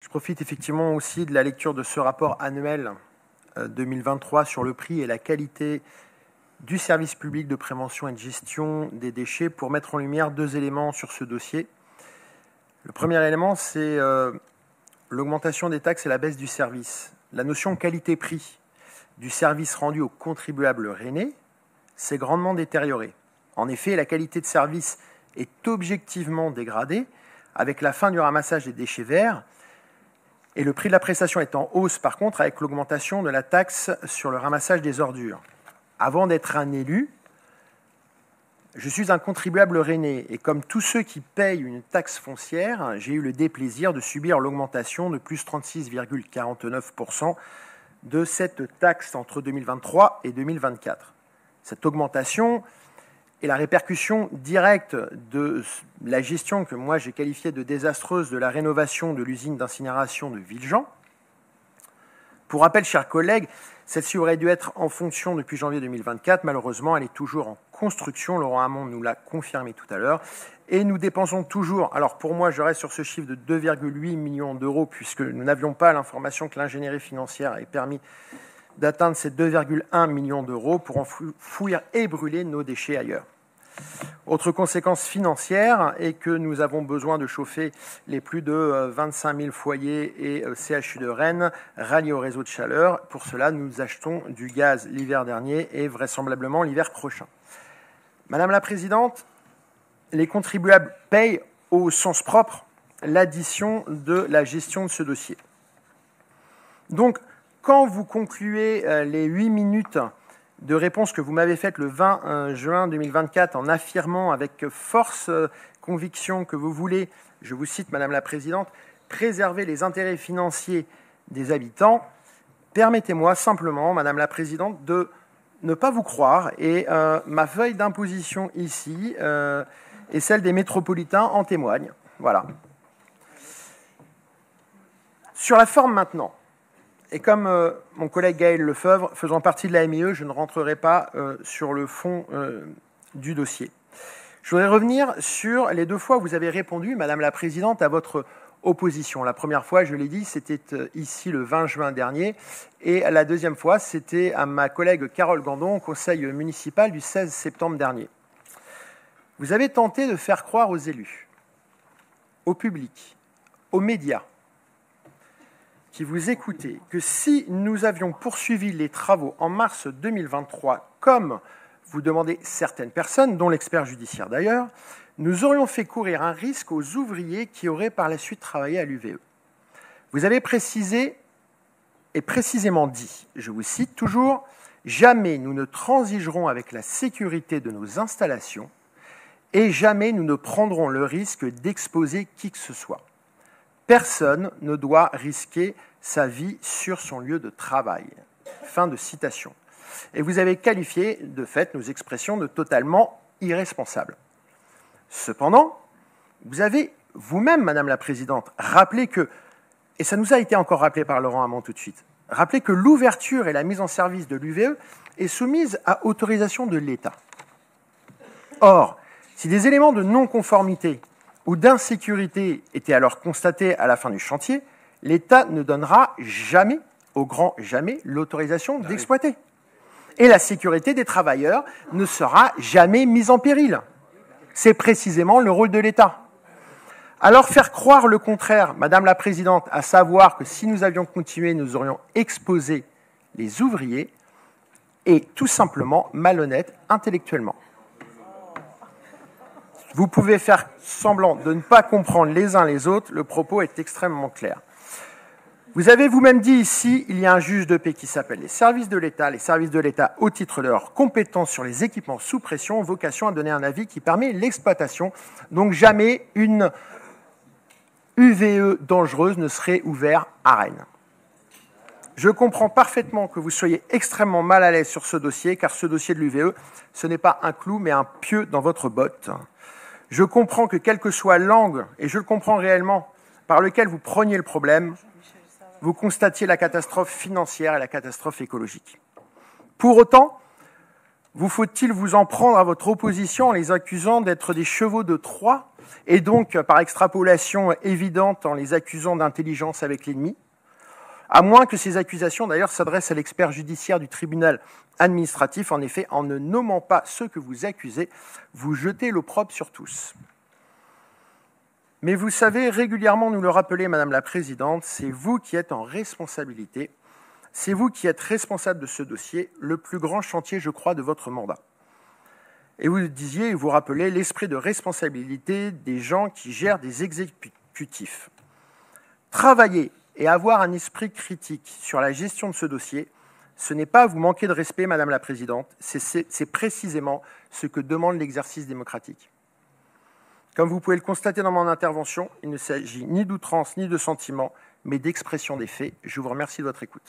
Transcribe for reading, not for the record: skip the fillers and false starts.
Je profite effectivement aussi de la lecture de ce rapport annuel 2023 sur le prix et la qualité du service public de prévention et de gestion des déchets pour mettre en lumière deux éléments sur ce dossier. Le premier élément, c'est l'augmentation des taxes et la baisse du service. La notion qualité-prix du service rendu aux contribuables rennais s'est grandement détériorée. En effet, la qualité de service est objectivement dégradée avec la fin du ramassage des déchets verts et le prix de la prestation est en hausse par contre avec l'augmentation de la taxe sur le ramassage des ordures. Avant d'être un élu, je suis un contribuable rennais et comme tous ceux qui payent une taxe foncière, j'ai eu le déplaisir de subir l'augmentation de plus 36,49% de cette taxe entre 2023 et 2024. Cette augmentation est la répercussion directe de la gestion que moi j'ai qualifiée de désastreuse de la rénovation de l'usine d'incinération de Villejean. Pour rappel, chers collègues, celle-ci aurait dû être en fonction depuis janvier 2024. Malheureusement, elle est toujours en construction. Laurent Hamon nous l'a confirmé tout à l'heure. Et nous dépensons toujours, alors pour moi, je reste sur ce chiffre de 2,8 millions d'euros, puisque nous n'avions pas l'information que l'ingénierie financière ait permis d'atteindre ces 2,1 millions d'euros pour enfouir et brûler nos déchets ailleurs. Autre conséquence financière est que nous avons besoin de chauffer les plus de 25 000 foyers et CHU de Rennes ralliés au réseau de chaleur. Pour cela, nous achetons du gaz l'hiver dernier et vraisemblablement l'hiver prochain. Madame la Présidente, les contribuables payent au sens propre l'addition de la gestion de ce dossier. Donc, quand vous concluez les 8 minutes de réponse que vous m'avez faite le 20 juin 2024 en affirmant avec force conviction que vous voulez, je vous cite Madame la Présidente, préserver les intérêts financiers des habitants, permettez-moi simplement, Madame la Présidente, de ne pas vous croire et ma feuille d'imposition ici et celle des métropolitains en témoignent. Voilà. Sur la forme maintenant. Et comme mon collègue Gaël Lefebvre, faisant partie de la MIE, je ne rentrerai pas sur le fond du dossier. Je voudrais revenir sur les deux fois où vous avez répondu, Madame la Présidente, à votre opposition. La première fois, je l'ai dit, c'était ici le 20 juin dernier, et la deuxième fois, c'était à ma collègue Carole Gandon au conseil municipal du 16 septembre dernier. Vous avez tenté de faire croire aux élus, au public, aux médias, qui vous écoutez, que si nous avions poursuivi les travaux en mars 2023, comme vous demandez certaines personnes, dont l'expert judiciaire d'ailleurs, nous aurions fait courir un risque aux ouvriers qui auraient par la suite travaillé à l'UVE. Vous avez précisé et précisément dit, je vous cite toujours, « Jamais nous ne transigerons avec la sécurité de nos installations et jamais nous ne prendrons le risque d'exposer qui que ce soit. Personne ne doit risquer sa vie sur son lieu de travail. » Fin de citation. Et vous avez qualifié de fait nos expressions de totalement irresponsables. Cependant, vous avez vous-même, Madame la Présidente, rappelé que, et ça nous a été encore rappelé par Laurent Hamon tout de suite, rappelé que l'ouverture et la mise en service de l'UVE est soumise à autorisation de l'État. Or, si des éléments de non-conformité ou d'insécurité étaient alors constatés à la fin du chantier, l'État ne donnera jamais, au grand jamais, l'autorisation d'exploiter. Et la sécurité des travailleurs ne sera jamais mise en péril. C'est précisément le rôle de l'État. Alors faire croire le contraire, Madame la Présidente, à savoir que si nous avions continué, nous aurions exposé les ouvriers, est tout simplement malhonnête intellectuellement. Vous pouvez faire semblant de ne pas comprendre les uns les autres, le propos est extrêmement clair. Vous avez vous-même dit ici, il y a un juge de paix qui s'appelle les services de l'État, au titre de leurs compétences sur les équipements sous pression, ont vocation à donner un avis qui permet l'exploitation. Donc jamais une UVE dangereuse ne serait ouverte à Rennes. Je comprends parfaitement que vous soyez extrêmement mal à l'aise sur ce dossier, car ce dossier de l'UVE, ce n'est pas un clou, mais un pieu dans votre botte. Je comprends que quel que soit l'angle, et je le comprends réellement, par lequel vous preniez le problème, vous constatiez la catastrophe financière et la catastrophe écologique. Pour autant, Vous faut-il vous en prendre à votre opposition en les accusant d'être des chevaux de Troie et donc, par extrapolation évidente, en les accusant d'intelligence avec l'ennemi? À moins que ces accusations, d'ailleurs, s'adressent à l'expert judiciaire du tribunal administratif. En effet, en ne nommant pas ceux que vous accusez, vous jetez l'opprobre sur tous. Mais vous savez, régulièrement nous le rappeler, Madame la Présidente, c'est vous qui êtes en responsabilité, c'est vous qui êtes responsable de ce dossier, le plus grand chantier, je crois, de votre mandat. Et vous disiez, vous rappelez, l'esprit de responsabilité des gens qui gèrent des exécutifs. Travailler et avoir un esprit critique sur la gestion de ce dossier, ce n'est pas vous manquer de respect, Madame la Présidente, c'est précisément ce que demande l'exercice démocratique. Comme vous pouvez le constater dans mon intervention, il ne s'agit ni d'outrance ni de sentiment, mais d'expression des faits. Je vous remercie de votre écoute.